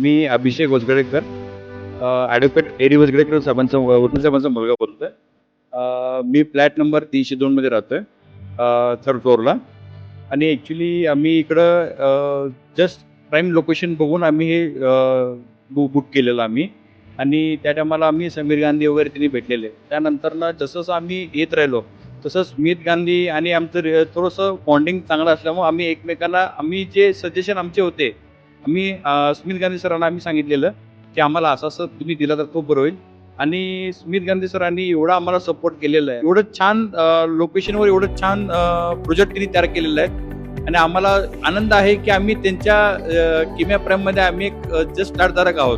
मी अभिषेक Wasgadekar, advocate एरी वसगडेकर साहेबांचा साहेबांचा मुलगा बोलतोय. मी फ्लॅट नंबर 302 मध्ये राहतोय, थर्ड फ्लोअरला. आणि ॲक्च्युली आम्ही इकडं जस्ट प्राईम लोकेशन बघून आम्ही हे बुक केलेलं आम्ही. आणि त्या टायमाला आम्ही समीर गांधी वगैरे त्यांनी भेटलेले. त्यानंतरला जसं आम्ही येत राहिलो तसं स्मित गांधी आणि आमचं थोडंसं बॉन्डिंग चांगलं असल्यामुळं आम्ही एकमेकांना जे सजेशन आमचे होते, आम्ही स्मित गांधी सरांना आम्ही सांगितलेलं की आम्हाला असं तुम्ही दिलं तर खूप बरं होईल. आणि स्मित गांधी सरांनी एवढा आम्हाला सपोर्ट केलेला आहे, एवढं छान लोकेशनवर एवढं छान प्रोजेक्ट त्यांनी तयार केलेला आहे. आणि आम्हाला आनंद आहे की आम्ही त्यांच्या किम्या प्राईममध्ये आम्ही एक जस्ट स्टार्टधारक आहोत.